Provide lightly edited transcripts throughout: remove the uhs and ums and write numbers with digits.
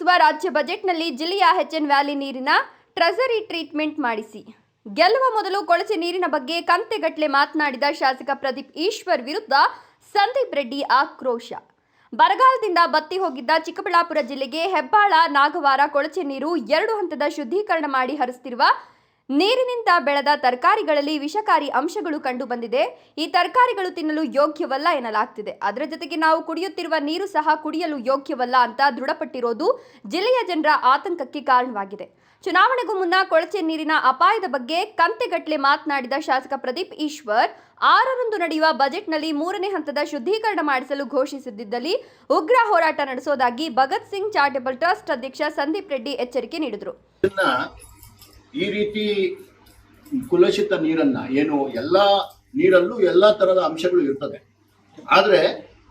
ಮಂಡಿಸುವ ರಾಜ್ಯ ಬಜೆಟ್ನಲ್ಲಿ ಜಿಲ್ಲೆಯ ಎಚ್ಎನ್ ವ್ಯಾಲಿ ನೀರಿನ ಟ್ರೆಜರಿ ಟ್ರೀಟ್ಮೆಂಟ್ ಮಾಡಿಸಿ ಗೆಲ್ಲುವ ಮೊದಲು ಕೊಳಚೆ ನೀರಿನ ಬಗ್ಗೆ ಕಂತೆಗಟ್ಟಲೆ ಮಾತನಾಡಿದ ಶಾಸಕ ಪ್ರದೀಪ್ ಈಶ್ವರ್ ವಿರುದ್ಧ ಸಂದೀಪ್ ರೆಡ್ಡಿ ಆಕ್ರೋಶ. ಬರಗಾಲದಿಂದ ಬತ್ತಿ ಹೋಗಿದ್ದ ಚಿಕ್ಕಬಳ್ಳಾಪುರ ಜಿಲ್ಲೆಗೆ ಹೆಬ್ಬಾಳ ನಾಗವಾರ ಕೊಳಚೆ ನೀರು 2 ಹಂತದ ಶುದ್ಧೀಕರಣ ಮಾಡಿ ಹರಿಸುತ್ತಿರುವ ನೀರಿನಿಂದ ಬೆಳೆದ ತರಕಾರಿಗಳಲ್ಲಿ ವಿಷಕಾರಿ ಅಂಶಗಳು ಕಂಡು ಬಂದಿದೆ. ಈ ತರಕಾರಿಗಳು ತಿನ್ನಲು ಯೋಗ್ಯವಲ್ಲ ಎನ್ನಲಾಗ್ತಿದೆ. ಅದರ ಜೊತೆಗೆ ನಾವು ಕುಡಿಯುತ್ತಿರುವ ನೀರು ಸಹ ಕುಡಿಯಲು ಯೋಗ್ಯವಲ್ಲ ಅಂತ ದೃಢಪಟ್ಟಿರೋದು ಜಿಲ್ಲೆಯ ಜನರ ಆತಂಕಕ್ಕೆ ಕಾರಣವಾಗಿದೆ. ಚುನಾವಣೆಗೂ ಮುನ್ನ ಕೊಳಚೆ ನೀರಿನ ಅಪಾಯದ ಬಗ್ಗೆ ಕಂತೆಗಟ್ಟಲೆ ಮಾತನಾಡಿದ ಶಾಸಕ ಪ್ರದೀಪ್ ಈಶ್ವರ್ 6ರಂದು ನಡೆಯುವ ಬಜೆಟ್ನಲ್ಲಿ 3ನೇ ಹಂತದ ಶುದ್ಧೀಕರಣ ಮಾಡಿಸಲು ಘೋಷಿಸಿದ್ದಲ್ಲಿ ಉಗ್ರ ಹೋರಾಟ ನಡೆಸೋದಾಗಿ ಭಗತ್ ಸಿಂಗ್ ಚಾರಿಟಬಲ್ ಟ್ರಸ್ಟ್ ಅಧ್ಯಕ್ಷ ಸಂದೀಪ್ ರೆಡ್ಡಿ ಎಚ್ಚರಿಕೆ ನೀಡಿದರು. ಈ ರೀತಿ ಕುಲುಷಿತ ನೀರನ್ನ ಏನು ಎಲ್ಲ ನೀರಲ್ಲೂ ಎಲ್ಲ ತರದ ಅಂಶಗಳು ಇರ್ತದೆ, ಆದ್ರೆ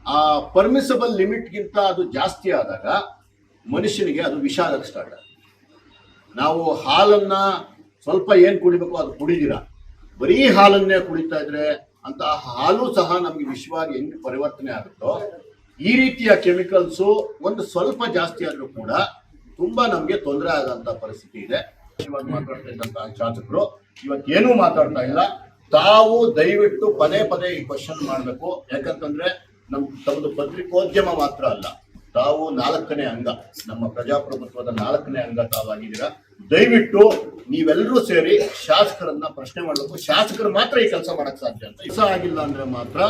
ಆ ಪರ್ಮಿಸಬಲ್ ಲಿಮಿಟ್ಗಿಂತ ಅದು ಜಾಸ್ತಿ ಆದಾಗ ಮನುಷ್ಯನಿಗೆ ಅದು ವಿಷ ಆಗಕ್ಕೆ ಸ್ಟಾರ್ಟ್ ಆಗುತ್ತೆ. ನಾವು ಹಾಲನ್ನ ಸ್ವಲ್ಪ ಏನು ಕುಡಿಬೇಕು ಅದು ಕುಡಿದಿರ, ಬರೀ ಹಾಲನ್ನೇ ಕುಡಿತಾ ಇದ್ರೆ ಅಂತ ಹಾಲು ಸಹ ನಮ್ಗೆ ವಿಷವಾಗಿ ಹೆಂಗೆ ಪರಿವರ್ತನೆ ಆಗುತ್ತೋ ಈ ರೀತಿಯ ಕೆಮಿಕಲ್ಸು ಒಂದು ಸ್ವಲ್ಪ ಜಾಸ್ತಿ ಆದ್ರೂ ಕೂಡ ತುಂಬಾ ನಮ್ಗೆ ತೊಂದರೆ ಆದಂತ ಪರಿಸ್ಥಿತಿ ಇದೆ. ಇವಾಗ ಮಾತಾಡ್ತಾ ಇದ್ದಂತಹ ಶಾಸಕರು ಇವತ್ತೇನೂ ಮಾತಾಡ್ತಾ ಇಲ್ಲ. ತಾವು ದಯವಿಟ್ಟು ಪದೇ ಪದೇ ಈ ಕ್ವಶನ್ ಮಾಡಬೇಕು. ಯಾಕಂತಂದ್ರೆ ತಮ್ಮದು ಪತ್ರಿಕೋದ್ಯಮ ಮಾತ್ರ ಅಲ್ಲ, ತಾವು 4ನೇ ಅಂಗ, ನಮ್ಮ ಪ್ರಜಾಪ್ರಭುತ್ವದ 4ನೇ ಅಂಗ ತಾವಾಗಿದ್ದೀರಾ. ದಯವಿಟ್ಟು ನೀವೆಲ್ಲರೂ ಸೇರಿ ಶಾಸಕರನ್ನ ಪ್ರಶ್ನೆ ಮಾಡಬೇಕು. ಶಾಸಕರು ಮಾತ್ರ ಈ ಕೆಲಸ ಮಾಡಕ್ ಸಾಧ್ಯ ಅಂತ. ಕೆಲಸ ಆಗಿಲ್ಲ ಅಂದ್ರೆ ಮಾತ್ರ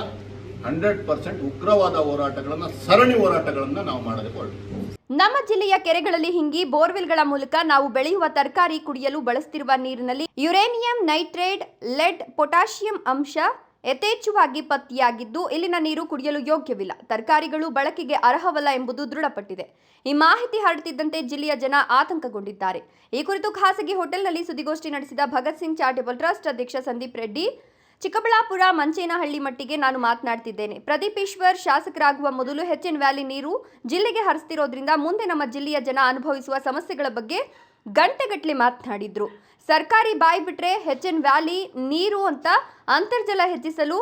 100% ಉಗ್ರವಾದ ಹೋರಾಟಗಳನ್ನ, ಸರಣಿ ಹೋರಾಟಗಳನ್ನ ನಾವು ಮಾಡೋದಕ್ಕೆ ಹೊರಟು. ನಮ್ಮ ಜಿಲ್ಲೆಯ ಕೆರೆಗಳಲ್ಲಿ ಹಿಂಗಿ ಬೋರ್ವೆಲ್ಗಳ ಮೂಲಕ ನಾವು ಬೆಳೆಯುವ ತರಕಾರಿ ಕುಡಿಯಲು ಬಳಸುತ್ತಿರುವ ನೀರಿನಲ್ಲಿ ಯುರೇನಿಯಂ ನೈಟ್ರೇಟ್, ಲೆಡ್, ಪೊಟ್ಯಾಷಿಯಂ ಅಂಶ ಯಥೇಚ್ಛವಾಗಿ ಪತ್ತೆಯಾಗಿದ್ದು ಇಲ್ಲಿನ ನೀರು ಕುಡಿಯಲು ಯೋಗ್ಯವಿಲ್ಲ. ತರಕಾರಿಗಳು ಬಳಕೆಗೆ ಅರ್ಹವಲ್ಲ ಎಂಬುದು ದೃಢಪಟ್ಟಿದೆ. ಈ ಮಾಹಿತಿ ಹರಡುತ್ತಿದ್ದಂತೆ ಜಿಲ್ಲೆಯ ಜನ ಆತಂಕಗೊಂಡಿದ್ದಾರೆ. ಈ ಕುರಿತು ಖಾಸಗಿ ಹೋಟೆಲ್ನಲ್ಲಿ ಸುದ್ದಿಗೋಷ್ಠಿ ನಡೆಸಿದ ಭಗತ್ ಸಿಂಗ್ ಚಾರಿಟಬಲ್ ಟ್ರಸ್ಟ್ ಅಧ್ಯಕ್ಷ ಸಂದೀಪ್ ರೆಡ್ಡಿ, ಚಿಕ್ಕಬಳ್ಳಾಪುರ ಮಂಚೇನಹಳ್ಳಿ ಮಟ್ಟಿಗೆ ನಾನು ಮಾತನಾಡ್ತಿದ್ದೇನೆ. ಪ್ರದೀಪ್ ಈಶ್ವರ್ ಶಾಸಕರಾಗುವ ಮೊದಲು ಎಚ್ಎನ್ ವ್ಯಾಲಿ ನೀರು ಜಿಲ್ಲೆಗೆ ಹರಿಸ್ತಿರೋದ್ರಿಂದ ಮುಂದೆ ನಮ್ಮ ಜಿಲ್ಲೆಯ ಜನ ಅನುಭವಿಸುವ ಸಮಸ್ಯೆಗಳ ಬಗ್ಗೆ ಗಂಟೆಗಟ್ಟಲೆ ಮಾತನಾಡಿದ್ರು. ಸರ್ಕಾರಿ ಬಾಯಿ ಬಿಟ್ರೆ ಎಚ್ಎನ್ ವ್ಯಾಲಿ ನೀರು ಅಂತ ಅಂತರ್ಜಲ ಹೆಚ್ಚಿಸಲು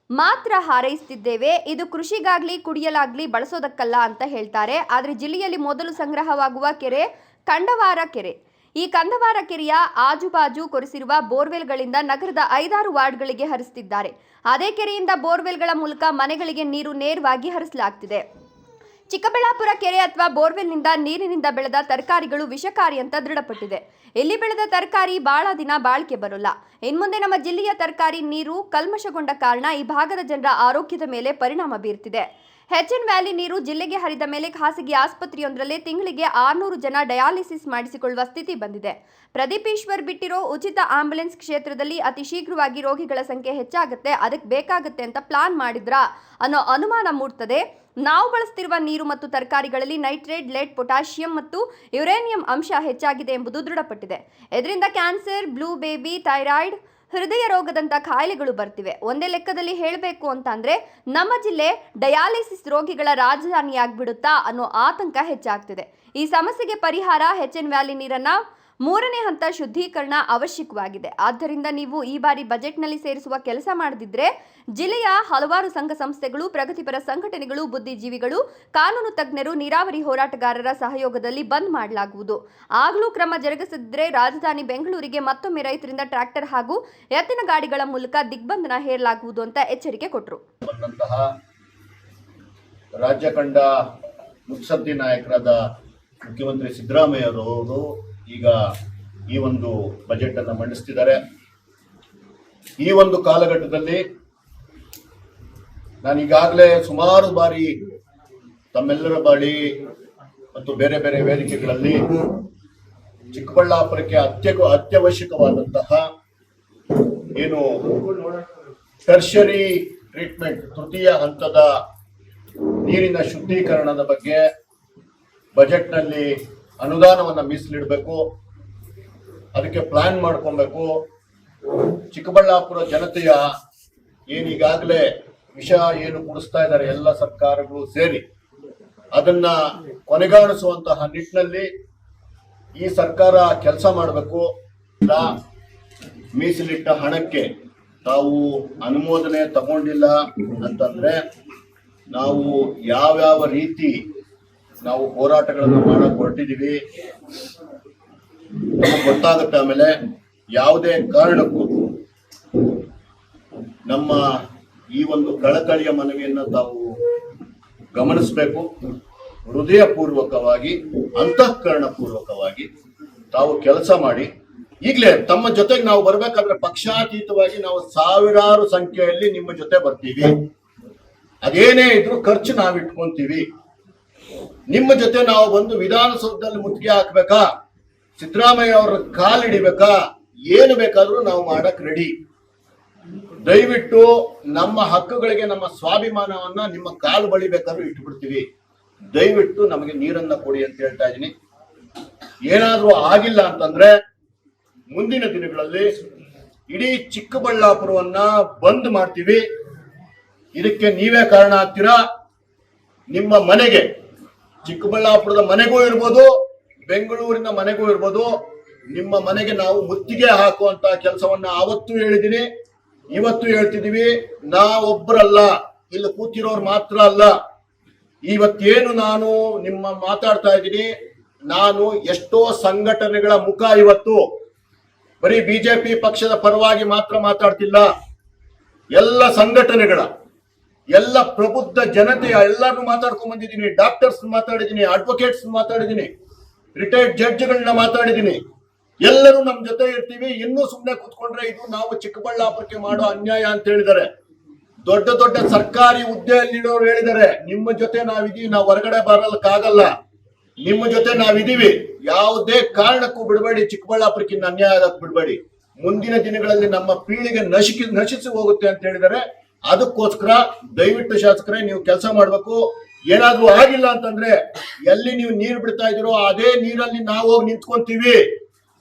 ಮಾತ್ರ ಹಾರೈಸುತ್ತಿದ್ದೇವೆ. ಇದು ಕೃಷಿಗಾಗ್ಲಿ ಕುಡಿಯಲಾಗ್ಲಿ ಬಳಸೋದಕ್ಕಲ್ಲ ಅಂತ ಹೇಳ್ತಾರೆ. ಆದರೆ ಜಿಲ್ಲೆಯಲ್ಲಿ ಮೊದಲು ಸಂಗ್ರಹವಾಗುವ ಕೆರೆ ಕಂಡವಾರ ಕೆರೆ. ಈ ಕಂದವಾರ ಕೆರೆಯ ಆಜುಬಾಜು ಕೊರೆಸಿರುವ ಬೋರ್ವೆಲ್ಗಳಿಂದ ನಗರದ 5-6 ವಾರ್ಡ್ಗಳಿಗೆ ಹರಿಸುತ್ತಿದ್ದಾರೆ. ಅದೇ ಕೆರೆಯಿಂದ ಬೋರ್ವೆಲ್ಗಳ ಮೂಲಕ ಮನೆಗಳಿಗೆ ನೀರು ನೇರವಾಗಿ ಹರಿಸಲಾಗ್ತಿದೆ. ಚಿಕ್ಕಬಳ್ಳಾಪುರ ಕೆರೆ ಅಥವಾ ಬೋರ್ವೆಲ್ನಿಂದ ನೀರಿನಿಂದ ಬೆಳೆದ ತರಕಾರಿಗಳು ವಿಷಕಾರಿ ಅಂತ ದೃಢಪಟ್ಟಿದೆ. ಇಲ್ಲಿ ಬೆಳೆದ ತರಕಾರಿ ಬಹಳ ದಿನ ಬಾಳಿಕೆ ಬರೋಲ್ಲ. ಇನ್ಮುಂದೆ ನಮ್ಮ ಜಿಲ್ಲೆಯ ತರಕಾರಿ ನೀರು ಕಲ್ಮಶಗೊಂಡ ಕಾರಣ ಈ ಭಾಗದ ಜನರ ಆರೋಗ್ಯದ ಮೇಲೆ ಪರಿಣಾಮ ಬೀರ್ತಿದೆ. ಎಚ್ಎನ್ ವ್ಯಾಲಿ ನೀರು ಜಿಲ್ಲೆಗೆ ಹರಿದ ಮೇಲೆ ಖಾಸಗಿ ಆಸ್ಪತ್ರೆಯೊಂದರಲ್ಲೇ ತಿಂಗಳಿಗೆ 600 ಜನ ಡಯಾಲಿಸಿಸ್ ಮಾಡಿಸಿಕೊಳ್ಳುವ ಸ್ಥಿತಿ ಬಂದಿದೆ. ಪ್ರದೀಪ್ ಈಶ್ವರ್ ಬಿಟ್ಟಿರೋ ಉಚಿತ ಆಂಬ್ಯುಲೆನ್ಸ್ ಕ್ಷೇತ್ರದಲ್ಲಿ ಅತಿ ಶೀಘ್ರವಾಗಿ ರೋಗಿಗಳ ಸಂಖ್ಯೆ ಹೆಚ್ಚಾಗುತ್ತೆ, ಅದಕ್ಕೆ ಬೇಕಾಗುತ್ತೆ ಅಂತ ಪ್ಲಾನ್ ಮಾಡಿದ್ರಾ ಅನ್ನೋ ಅನುಮಾನ ಮೂಡ್ತದೆ. ನಾವು ಬಳಸ್ತಿರುವ ನೀರು ಮತ್ತು ತರಕಾರಿಗಳಲ್ಲಿ ನೈಟ್ರೇಟ್, ಲೆಡ್, ಪೊಟ್ಯಾಷಿಯಂ ಮತ್ತು ಯುರೇನಿಯಂ ಅಂಶ ಹೆಚ್ಚಾಗಿದೆ ಎಂಬುದು ದೃಢಪಟ್ಟಿದೆ. ಇದರಿಂದ ಕ್ಯಾನ್ಸರ್, ಬ್ಲೂ ಬೇಬಿ, ಥೈರಾಯ್ಡ್, ಹೃದಯ ರೋಗದಂತ ಕಾಯಿಲೆಗಳು ಬರ್ತಿವೆ. ಒಂದೇ ಲೆಕ್ಕದಲ್ಲಿ ಹೇಳಬೇಕು ಅಂತಂದ್ರೆ ನಮ್ಮ ಜಿಲ್ಲೆ ಡಯಾಲಿಸಿಸ್ ರೋಗಿಗಳ ರಾಜಧಾನಿಯಾಗ್ಬಿಡುತ್ತಾ ಅನ್ನೋ ಆತಂಕ ಹೆಚ್ಚಾಗ್ತಿದೆ. ಈ ಸಮಸ್ಯೆಗೆ ಪರಿಹಾರ ಎಚ್ಎನ್ ವ್ಯಾಲಿ ನೀರನ್ನ 3ನೇ ಹಂತ ಶುದ್ಧೀಕರಣ ಅವಶ್ಯಕವಾಗಿದೆ. ಆದ್ದರಿಂದ ನೀವು ಈ ಬಾರಿ ಬಜೆಟ್ನಲ್ಲಿ ಸೇರಿಸುವ ಕೆಲಸ ಮಾಡದಿದ್ರೆ ಜಿಲ್ಲೆಯ ಹಲವಾರು ಸಂಘ ಸಂಸ್ಥೆಗಳು, ಪ್ರಗತಿಪರ ಸಂಘಟನೆಗಳು, ಬುದ್ಧಿಜೀವಿಗಳು, ಕಾನೂನು ತಜ್ಞರು, ನೀರಾವರಿ ಹೋರಾಟಗಾರರ ಸಹಯೋಗದಲ್ಲಿ ಬಂದ್ ಮಾಡಲಾಗುವುದು. ಆಗಲೂ ಕ್ರಮ ಜರುಗಿಸದಿದ್ರೆ ರಾಜಧಾನಿ ಬೆಂಗಳೂರಿಗೆ ಮತ್ತೊಮ್ಮೆ ರೈತರಿಂದ ಟ್ರ್ಯಾಕ್ಟರ್ ಹಾಗೂ ಎತ್ತಿನ ಗಾಡಿಗಳ ಮೂಲಕ ದಿಗ್ಬಂಧನ ಹೇರಲಾಗುವುದು ಅಂತ ಎಚ್ಚರಿಕೆ ಕೊಟ್ಟರು. ರಾಜ್ಯ ಕಂಡ ಮುತ್ಸದ್ದಿ ನಾಯಕರಾದ ಮುಖ್ಯಮಂತ್ರಿ ಸಿದ್ದರಾಮಯ್ಯ ಅವರು ಈಗ ಈ ಒಂದು ಬಜೆಟ್ ಅನ್ನು ಮಂಡಿಸ್ತಿದ್ದಾರೆ. ಈ ಒಂದು ಕಾಲಘಟ್ಟದಲ್ಲಿ ನಾನು ಈಗಾಗಲೇ ಸುಮಾರು ಬಾರಿ ತಮ್ಮೆಲ್ಲರ ಬಳಿ ಮತ್ತು ಬೇರೆ ಬೇರೆ ವೇದಿಕೆಗಳಲ್ಲಿ ಚಿಕ್ಕಬಳ್ಳಾಪುರಕ್ಕೆ ಅತ್ಯವಶ್ಯಕವಾದಂತಹ ಏನು ಟರ್ಷರಿ ಟ್ರೀಟ್ಮೆಂಟ್, ತೃತೀಯ ಹಂತದ ನೀರಿನ ಶುದ್ಧೀಕರಣದ ಬಗ್ಗೆ ಬಜೆಟ್ನಲ್ಲಿ ಅನುದಾನವನ್ನು ಮೀಸಲಿಡಬೇಕು, ಅದಕ್ಕೆ ಪ್ಲಾನ್ ಮಾಡ್ಕೊಬೇಕು. ಚಿಕ್ಕಬಳ್ಳಾಪುರ ಜನತೆಯ ಏನೀಗಾಗಲೇ ವಿಷ ಏನು ಕುಡಿಸ್ತಾ ಇದ್ದಾರೆ ಎಲ್ಲ ಸರ್ಕಾರಗಳು ಸೇರಿ, ಅದನ್ನ ಕೊನೆಗಾಣಿಸುವಂತಹ ನಿಟ್ಟಿನಲ್ಲಿ ಈ ಸರ್ಕಾರ ಕೆಲಸ ಮಾಡಬೇಕು. ಮೀಸಲಿಟ್ಟ ಹಣಕ್ಕೆ ತಾವು ಅನುಮೋದನೆ ತಗೊಂಡಿಲ್ಲ ಅಂತಂದ್ರೆ ನಾವು ಯಾವ್ಯಾವ ರೀತಿ ನಾವು ಹೋರಾಟಗಳನ್ನು ಮಾಡಕ್ ಹೊರಟಿದೀವಿ. ನಮಗೆ ಗೊತ್ತಾಗುತ್ತೆ ಆಮೇಲೆ ಯಾವುದೇ ಕಾರಣಕ್ಕೂ ನಮ್ಮ ಈ ಒಂದು ಕಳಕಳಿಯ ಮನವಿಯನ್ನ ತಾವು ಗಮನಿಸಬೇಕು. ಹೃದಯಪೂರ್ವಕವಾಗಿ ಅಂತಃಕರಣ ಪೂರ್ವಕವಾಗಿ ತಾವು ಕೆಲಸ ಮಾಡಿ. ಈಗಲೇ ತಮ್ಮ ಜೊತೆಗೆ ನಾವು ಬರ್ಬೇಕಾದ್ರೆ ಪಕ್ಷಾತೀತವಾಗಿ ನಾವು ಸಾವಿರಾರು ಸಂಖ್ಯೆಯಲ್ಲಿ ನಿಮ್ಮ ಜೊತೆ ಬರ್ತೀವಿ. ಅದೇನೇ ಇದ್ರು ಖರ್ಚು ನಾವು ಇಟ್ಕೊಂತೀವಿ. ನಿಮ್ಮ ಜೊತೆ ನಾವು ಬಂದು ವಿಧಾನಸೌಧದಲ್ಲಿ ಮುತ್ತಿಗೆ ಹಾಕ್ಬೇಕಾ, ಸಿದ್ದರಾಮಯ್ಯ ಅವರ ಕಾಲಿಡಿಬೇಕಾ, ಏನು ಬೇಕಾದ್ರೂ ನಾವು ಮಾಡಕ್ ರೆಡಿ. ದಯವಿಟ್ಟು ನಮ್ಮ ಹಕ್ಕುಗಳಿಗೆ ನಮ್ಮ ಸ್ವಾಭಿಮಾನವನ್ನ ನಿಮ್ಮ ಕಾಲು ಬಳಿ ಬೇಕಾದ್ರೂ ಇಟ್ಬಿಡ್ತೀವಿ. ದಯವಿಟ್ಟು ನಮಗೆ ನೀರನ್ನ ಕೊಡಿ ಅಂತ ಹೇಳ್ತಾ ಇದ್ದೀನಿ. ಏನಾದ್ರೂ ಆಗಿಲ್ಲ ಅಂತಂದ್ರೆ ಮುಂದಿನ ದಿನಗಳಲ್ಲಿ ಇಡೀ ಚಿಕ್ಕಬಳ್ಳಾಪುರವನ್ನ ಬಂದ್ ಮಾಡ್ತೀವಿ. ಇದಕ್ಕೆ ನೀವೇ ಕಾರಣ ಆಗ್ತೀರಾ. ನಿಮ್ಮ ಮನೆಗೆ, ಚಿಕ್ಕಬಳ್ಳಾಪುರದ ಮನೆಗೂ ಇರ್ಬೋದು, ಬೆಂಗಳೂರಿನ ಮನೆಗೂ ಇರ್ಬೋದು, ನಿಮ್ಮ ಮನೆಗೆ ನಾವು ಮುತ್ತಿಗೆ ಹಾಕುವಂತ ಕೆಲಸವನ್ನ ಆವತ್ತೂ ಹೇಳಿದ್ದೀನಿ, ಇವತ್ತು ಹೇಳ್ತಿದೀವಿ. ನಾವೊಬ್ಬರಲ್ಲ, ಇಲ್ಲಿ ಕೂತಿರೋರು ಮಾತ್ರ ಅಲ್ಲ. ಇವತ್ತೇನು ನಾನು ನಿಮ್ಮ ಮಾತಾಡ್ತಾ ಇದ್ದೀನಿ, ನಾನು ಎಷ್ಟೋ ಸಂಘಟನೆಗಳ ಮುಖ. ಇವತ್ತು ಬರೀ ಬಿಜೆಪಿ ಪಕ್ಷದ ಪರವಾಗಿ ಮಾತ್ರ ಮಾತಾಡ್ತಿಲ್ಲ. ಎಲ್ಲ ಸಂಘಟನೆಗಳ, ಎಲ್ಲ ಪ್ರಬುದ್ಧ ಜನತೆಯ ಎಲ್ಲರನ್ನು ಮಾತಾಡ್ಕೊಂಡ್ ಬಂದಿದ್ದೀನಿ. ಡಾಕ್ಟರ್ಸ್ ಮಾತಾಡಿದ್ದೀನಿ, ಅಡ್ವೊಕೇಟ್ಸ್ ಮಾತಾಡಿದ್ದೀನಿ, ರಿಟೈರ್ಡ್ ಜಡ್ಜ್ಗಳನ್ನ ಮಾತಾಡಿದ್ದೀನಿ. ಎಲ್ಲರೂ ನಮ್ ಜೊತೆ ಇರ್ತೀವಿ. ಇನ್ನೂ ಸುಮ್ಮನೆ ಕೂತ್ಕೊಂಡ್ರೆ ಇದು ನಾವು ಚಿಕ್ಕಬಳ್ಳಾಪುರಕ್ಕೆ ಮಾಡೋ ಅನ್ಯಾಯ ಅಂತ ಹೇಳಿದ್ದಾರೆ. ದೊಡ್ಡ ದೊಡ್ಡ ಸರ್ಕಾರಿ ಹುದ್ದೆಯಲ್ಲಿರೋರು ಹೇಳಿದ್ದಾರೆ, ನಿಮ್ಮ ಜೊತೆ ನಾವಿದೀವಿ, ನಾವು ಹೊರಗಡೆ ಬರಲಿಕ್ಕಾಗಲ್ಲ, ನಿಮ್ಮ ಜೊತೆ ನಾವಿದೀವಿ. ಯಾವುದೇ ಕಾರಣಕ್ಕೂ ಬಿಡಬೇಡಿ, ಚಿಕ್ಕಬಳ್ಳಾಪುರಕ್ಕಿಂತ ಅನ್ಯಾಯ ಆಗಕ್ ಬಿಡಬೇಡಿ. ಮುಂದಿನ ದಿನಗಳಲ್ಲಿ ನಮ್ಮ ಪೀಳಿಗೆ ನಶಿಸಿ ಹೋಗುತ್ತೆ ಅಂತ ಹೇಳಿದ್ದಾರೆ. ಅದಕ್ಕೋಸ್ಕರ ದಯವಿಟ್ಟು ಶಾಸಕರೇ ನೀವು ಕೆಲಸ ಮಾಡ್ಬೇಕು. ಏನಾದ್ರೂ ಆಗಿಲ್ಲ ಅಂತಂದ್ರೆ ಎಲ್ಲಿ ನೀವು ನೀರು ಬಿಡ್ತಾ ಇದೀರೋ ಅದೇ ನೀರಲ್ಲಿ ನಾವು ಹೋಗಿ ನಿಂತ್ಕೊಂತೀವಿ,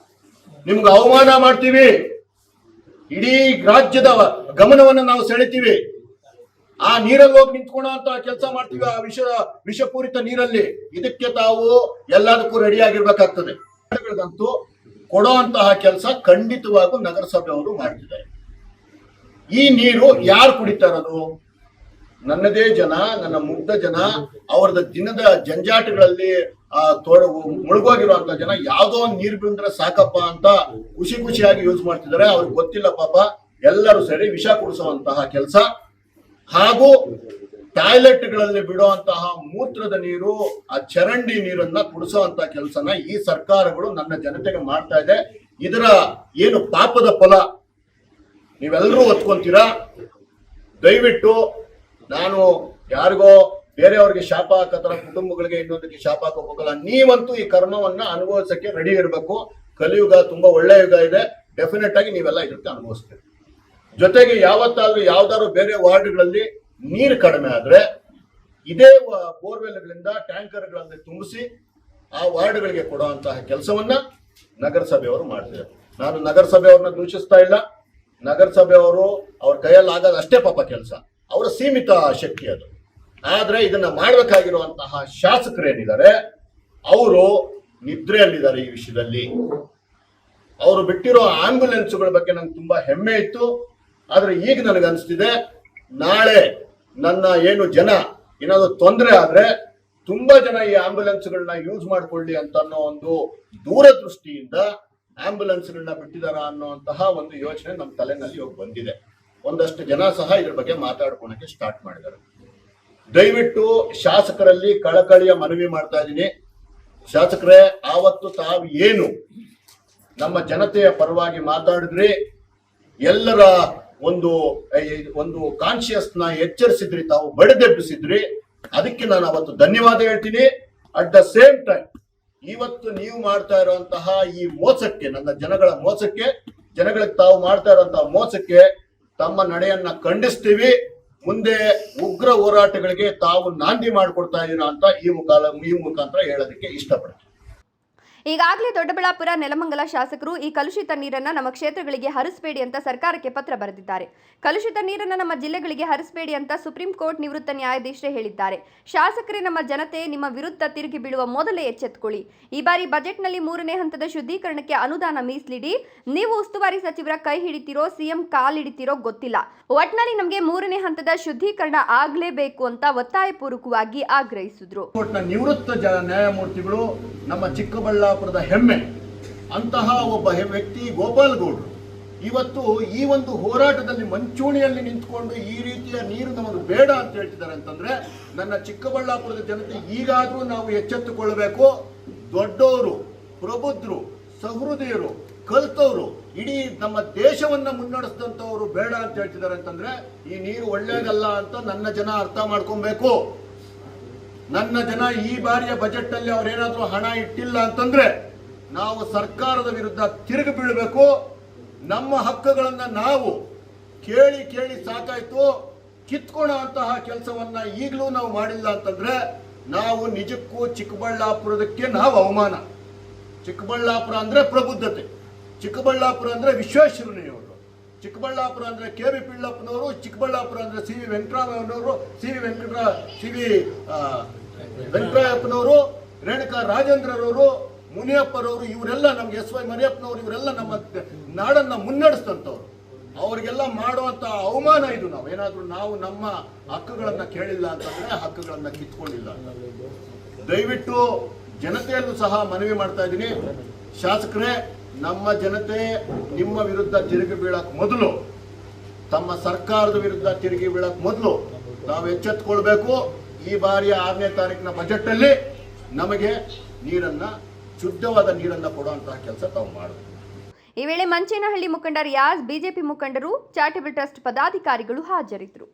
ನಿಮ್ಗೆ ಅವಮಾನ ಮಾಡ್ತೀವಿ, ಇಡೀ ರಾಜ್ಯದ ಗಮನವನ್ನು ನಾವು ಸೆಳಿತೀವಿ. ಆ ನೀರಲ್ಲಿ ಹೋಗಿ ನಿಂತ್ಕೊಳ್ಳೋ ಅಂತ ಕೆಲಸ ಮಾಡ್ತೀವಿ, ಆ ವಿಷಪೂರಿತ ನೀರಲ್ಲಿ. ಇದಕ್ಕೆ ತಾವು ಎಲ್ಲದಕ್ಕೂ ರೆಡಿ ಆಗಿರ್ಬೇಕಾಗ್ತದೆ. ಕೊಡೋ ಅಂತಹ ಕೆಲಸ ಖಂಡಿತವಾಗೂ ನಗರಸಭೆಯವರು ಮಾಡ್ತಿದ್ದಾರೆ. ಈ ನೀರು ಯಾರು ಕುಡಿತಾ ಇರೋದು? ನನ್ನದೇ ಜನ, ನನ್ನ ಮುಗ್ಧ ಜನ, ಅವರದ ದಿನದ ಜಂಜಾಟಗಳಲ್ಲಿ ಮುಳುಗೋಗಿರುವಂತ ಜನ ಯಾವ್ದೋ ಒಂದು ನೀರು ಬಿಂದ್ರೆ ಸಾಕಪ್ಪ ಅಂತ ಖುಷಿಯಾಗಿ ಯೂಸ್ ಮಾಡ್ತಿದ್ದಾರೆ. ಅವ್ರಿಗೆ ಗೊತ್ತಿಲ್ಲ ಪಾಪ. ಎಲ್ಲರೂ ಸರಿ ವಿಷ ಕುಡಿಸುವಂತಹ ಕೆಲಸ, ಹಾಗೂ ಟಾಯ್ಲೆಟ್ಗಳಲ್ಲಿ ಬಿಡುವಂತಹ ಮೂತ್ರದ ನೀರು, ಆ ಚರಂಡಿ ನೀರನ್ನ ಕುಡಿಸುವಂತ ಕೆಲಸನ ಈ ಸರ್ಕಾರಗಳು ನನ್ನ ಜನತೆಗೆ ಮಾಡ್ತಾ ಇದೆ. ಇದರ ಏನು ಪಾಪದ ಫಲ ನೀವೆಲ್ಲರೂ ಒತ್ಕೊಂತೀರಾ. ದಯವಿಟ್ಟು ನಾನು ಯಾರಿಗೋ ಬೇರೆಯವ್ರಿಗೆ ಶಾಪ ಹಾಕತರ, ಕುಟುಂಬಗಳಿಗೆ ಇನ್ನೊಂದಕ್ಕೆ ಶಾಪ ಹಾಕೋಬೇಕಲ್ಲ. ನೀವಂತೂ ಈ ಕರ್ಮವನ್ನ ಅನುಭವಿಸಕ್ಕೆ ರೆಡಿ ಇರಬೇಕು. ಕಲಿಯುಗ ತುಂಬಾ ಒಳ್ಳೆ ಯುಗ ಇದೆ. ಡೆಫಿನೆಟ್ ಆಗಿ ನೀವೆಲ್ಲ ಇದಕ್ಕೆ ಅನುಭವಿಸ್ತೀರಿ. ಜೊತೆಗೆ ಯಾವತ್ತಾದ್ರೂ ಯಾವ್ದಾದ್ರು ಬೇರೆ ವಾರ್ಡ್ಗಳಲ್ಲಿ ನೀರು ಕಡಿಮೆ ಆದ್ರೆ ಇದೇ ಬೋರ್ವೆಲ್ಗಳಿಂದ ಟ್ಯಾಂಕರ್ಗಳಲ್ಲಿ ತುಂಬಿಸಿ ಆ ವಾರ್ಡ್ಗಳಿಗೆ ಕೊಡುವಂತಹ ಕೆಲಸವನ್ನ ನಗರಸಭೆಯವರು ಮಾಡ್ತಿದ್ದಾರೆ. ನಾನು ನಗರಸಭೆಯವ್ರನ್ನ ದೂಷಿಸ್ತಾ ಇಲ್ಲ. ನಗರಸಭೆಯವರು ಅವ್ರ ಕೈಯಲ್ಲಿ ಆಗೋದು ಅಷ್ಟೇ ಪಾಪ ಕೆಲಸ, ಅವರ ಸೀಮಿತ ಶಕ್ತಿ ಅದು. ಆದ್ರೆ ಇದನ್ನ ಮಾಡ್ಬೇಕಾಗಿರುವಂತಹ ಶಾಸಕರೇನಿದ್ದಾರೆ ಅವರು ನಿದ್ರೆಯಲ್ಲಿದ್ದಾರೆ. ಈ ವಿಷಯದಲ್ಲಿ ಅವರು ಬಿಟ್ಟಿರೋ ಆಂಬ್ಯುಲೆನ್ಸ್ಗಳ ಬಗ್ಗೆ ನಂಗೆ ತುಂಬಾ ಹೆಮ್ಮೆ ಇತ್ತು. ಆದ್ರೆ ಈಗ ನನಗೆ ಅನಿಸ್ತಿದೆ, ನಾಳೆ ನನ್ನ ಏನು ಜನ ಏನಾದ್ರು ತೊಂದರೆ ಆದ್ರೆ ತುಂಬಾ ಜನ ಈ ಆಂಬ್ಯುಲೆನ್ಸ್ಗಳನ್ನ ಯೂಸ್ ಮಾಡ್ಕೊಳ್ಳಿ ಅಂತ ಅನ್ನೋ ಒಂದು ದೂರದೃಷ್ಟಿಯಿಂದ ಆಂಬ್ಯುಲೆನ್ಸ್ಗಳನ್ನ ಬಿಟ್ಟಿದಾರ ಅನ್ನೋಂತಹ ಒಂದು ಯೋಚನೆ ನಮ್ಮ ತಲೆನಲ್ಲಿ ಹೋಗಿ ಬಂದಿದೆ. ಒಂದಷ್ಟು ಜನ ಸಹ ಇದ್ರ ಬಗ್ಗೆ ಮಾತಾಡ್ಕೊಳಕ್ಕೆ ಸ್ಟಾರ್ಟ್ ಮಾಡಿದ್ದಾರೆ. ದಯವಿಟ್ಟು ಶಾಸಕರಲ್ಲಿ ಕಳಕಳಿಯ ಮನವಿ ಮಾಡ್ತಾ ಇದ್ದೀನಿ. ಶಾಸಕರೇ, ಆವತ್ತು ತಾವು ಏನು ನಮ್ಮ ಜನತೆಯ ಪರವಾಗಿ ಮಾತಾಡಿದ್ರಿ, ಎಲ್ಲರ ಒಂದು ಕಾನ್ಶಿಯಸ್ ನ ಎಚ್ಚರಿಸಿದ್ರಿ, ತಾವು ಬಡಿದೆಬ್ಬಿಸಿದ್ರಿ. ಅದಕ್ಕೆ ನಾನು ಅವತ್ತು ಧನ್ಯವಾದ ಹೇಳ್ತೀನಿ. ಅಟ್ ದ ಸೇಮ್ ಟೈಮ್ ಇವತ್ತು ನೀವು ಮಾಡ್ತಾ ಇರುವಂತಹ ಈ ಮೋಸಕ್ಕೆ, ನನ್ನ ಜನಗಳ ಮೋಸಕ್ಕೆ, ಜನಗಳಿಗೆ ತಾವು ಮಾಡ್ತಾ ಇರುವಂತಹ ಮೋಸಕ್ಕೆ ತಮ್ಮ ನಡೆಯನ್ನ ಖಂಡಿಸ್ತೀವಿ. ಮುಂದೆ ಉಗ್ರ ಹೋರಾಟಗಳಿಗೆ ತಾವು ನಾಂದಿ ಮಾಡಿಕೊಡ್ತಾ ಇದ್ದೀರಾ ಅಂತ ಈ ಮುಖಾಂತರ ಹೇಳೋದಕ್ಕೆ ಇಷ್ಟಪಡ್ತೀನಿ. ಈಗಾಗಲೇ ದೊಡ್ಡಬಳ್ಳಾಪುರ ನೆಲಮಂಗಲ ಶಾಸಕರು ಈ ಕಲುಷಿತ ನೀರನ್ನು ನಮ್ಮ ಕ್ಷೇತ್ರಗಳಿಗೆ ಹರಿಸಬೇಡಿ ಅಂತ ಸರ್ಕಾರಕ್ಕೆ ಪತ್ರ ಬರೆದಿದ್ದಾರೆ. ಕಲುಷಿತ ನೀರನ್ನು ನಮ್ಮ ಜಿಲ್ಲೆಗಳಿಗೆ ಹರಿಸಬೇಡಿ ಅಂತ ಸುಪ್ರೀಂ ಕೋರ್ಟ್ ನಿವೃತ್ತ ನ್ಯಾಯಾಧೀಶರೇ ಹೇಳಿದ್ದಾರೆ. ಶಾಸಕರೇ, ನಮ್ಮ ಜನತೆ ನಿಮ್ಮ ವಿರುದ್ಧ ತಿರುಗಿ ಬೀಳುವ ಮೊದಲೇ ಎಚ್ಚೆತ್ತುಕೊಳ್ಳಿ. ಈ ಬಾರಿ ಬಜೆಟ್ನಲ್ಲಿ 3ನೇ ಹಂತದ ಶುದ್ಧೀಕರಣಕ್ಕೆ ಅನುದಾನ ಮೀಸಲಿಡಿ. ನೀವು ಉಸ್ತುವಾರಿ ಸಚಿವರ ಕೈ ಹಿಡಿತೀರೋ, ಸಿಎಂ ಕಾಲಿಡಿತೀರೋ ಗೊತ್ತಿಲ್ಲ. ಒಟ್ನಲ್ಲಿ ನಮಗೆ 3ನೇ ಹಂತದ ಶುದ್ಧೀಕರಣ ಆಗಲೇಬೇಕು ಅಂತ ಒತ್ತಾಯಪೂರ್ವಕವಾಗಿ ಆಗ್ರಹಿಸಿದ್ರು. ನಿವೃತ್ತ ನ್ಯಾಯಮೂರ್ತಿಗಳು ನಮ್ಮ ಚಿಕ್ಕಬಳ್ಳಾಪುರದ ಹೆಮ್ಮೆ ಅಂತಹ ಒಬ್ಬ ವ್ಯಕ್ತಿ ಗೋಪಾಲ್ ಗೌಡ್ರು ಇವತ್ತು ಈ ಒಂದು ಹೋರಾಟದಲ್ಲಿ ಮಂಚೂಣಿಯಲ್ಲಿ ನಿಂತ್ಕೊಂಡು ಈ ರೀತಿಯ ನೀರು ನಮಗೆ ಬೇಡ ಅಂತ ಹೇಳ್ತಿದ್ದಾರೆ ಅಂತಂದ್ರೆ ನನ್ನ ಚಿಕ್ಕಬಳ್ಳಾಪುರದ ಜನತೆ ಈಗಾದ್ರೂ ನಾವು ಎಚ್ಚೆತ್ತುಕೊಳ್ಳಬೇಕು. ದೊಡ್ಡವರು, ಪ್ರಬುದ್ಧರು, ಸಹೃದಯರು, ಕಲ್ತವರು, ಇಡೀ ನಮ್ಮ ದೇಶವನ್ನ ಮುನ್ನಡೆಸಿದಂತವರು ಬೇಡ ಅಂತ ಹೇಳ್ತಿದ್ದಾರೆ ಅಂತಂದ್ರೆ ಈ ನೀರು ಒಳ್ಳೇದಲ್ಲ ಅಂತ ನನ್ನ ಜನ ಅರ್ಥ ಮಾಡ್ಕೊಬೇಕು. ನನ್ನ ಜನ ಈ ಬಾರಿಯ ಬಜೆಟ್ ಅಲ್ಲಿ ಅವರೇನಾದ್ರೂ ಹಣ ಇಟ್ಟಿಲ್ಲ ಅಂತಂದ್ರೆ ನಾವು ಸರ್ಕಾರದ ವಿರುದ್ಧ ತಿರುಗಿ ಬೀಳಬೇಕು. ನಮ್ಮ ಹಕ್ಕುಗಳನ್ನ ನಾವು ಕೇಳಿ ಕೇಳಿ ಸಾಕಾಯ್ತು, ಕಿತ್ಕೊಳ್ಳೋ ಅಂತಹ ಕೆಲಸವನ್ನ ಈಗಲೂ ನಾವು ಮಾಡಿಲ್ಲ ಅಂತಂದ್ರೆ ನಾವು ನಿಜಕ್ಕೂ ಚಿಕ್ಕಬಳ್ಳಾಪುರದಕ್ಕೆ ನಾವು ಅವಮಾನ. ಚಿಕ್ಕಬಳ್ಳಾಪುರ ಅಂದ್ರೆ ಪ್ರಬುದ್ಧತೆ, ಚಿಕ್ಕಬಳ್ಳಾಪುರ ಅಂದ್ರೆ ವಿಶ್ವೇಶ್ವರಯ್ಯನವರು, ಚಿಕ್ಕಬಳ್ಳಾಪುರ ಅಂದ್ರೆ ಕೆ.ವಿ. ಪಿಳ್ಳಪ್ಪನವರು, ಚಿಕ್ಕಬಳ್ಳಾಪುರ ಅಂದ್ರೆ ಸಿ.ವಿ. ವೆಂಕಟರಾಮಯ್ಯನವರು, ವೆಂಕಟರಾಯಪ್ಪನವರು, ರೇಣುಕಾ ರಾಜೇಂದ್ರರವರು, ಮುನಿಯಪ್ಪರವರು, ಇವರೆಲ್ಲ ನಮ್ಗೆ ಎಸ್.ವೈ. ಮರಿಯಪ್ಪನವರು, ಇವರೆಲ್ಲ ನಮ್ಮ ನಾಡನ್ನ ಮುನ್ನಡೆಸಿದಂಥವ್ರು. ಅವರಿಗೆಲ್ಲ ಮಾಡುವಂತ ಅವಮಾನ ಇದು. ನಾವು ನಮ್ಮ ಹಕ್ಕುಗಳನ್ನ ಕೇಳಿಲ್ಲ ಅಂತಂದ್ರೆ ಹಕ್ಕುಗಳನ್ನ ಕಿತ್ಕೊಂಡಿಲ್ಲ. ದಯವಿಟ್ಟು ಜನತೆಯಲ್ಲೂ ಸಹ ಮನವಿ ಮಾಡ್ತಾ ಇದ್ದೀನಿ, ಶಾಸಕರೇ, ನಮ್ಮ ಜನತೆ ನಿಮ್ಮ ವಿರುದ್ಧ ತಿರುಗಿ ಬೀಳಕ್ ಮೊದಲು, ತಮ್ಮ ಸರ್ಕಾರದ ವಿರುದ್ಧ ತಿರುಗಿ ಬೀಳಕ್ ಮೊದಲು ನಾವು ಎಚ್ಚೆತ್ತುಕೊಳ್ಬೇಕು. ಈ ಬಾರಿಯ 6ನೇ ತಾರೀಕಿನ ಬಜೆಟ್ ಅಲ್ಲಿ ನಮಗೆ ನೀರನ್ನ, ಶುದ್ಧವಾದ ನೀರನ್ನ ಕೊಡುವಂತಹ ಕೆಲಸ ತಾವು ಮಾಡಬೇಕು. ಈ ವೇಳೆ ಮಂಚೇನಹಳ್ಳಿ ಮುಖಂಡ ರಿಯಾಜ್, ಬಿಜೆಪಿ ಮುಖಂಡರು, ಚಾರಿಟಬಲ್ ಟ್ರಸ್ಟ್ ಪದಾಧಿಕಾರಿಗಳು ಹಾಜರಿದ್ದರು.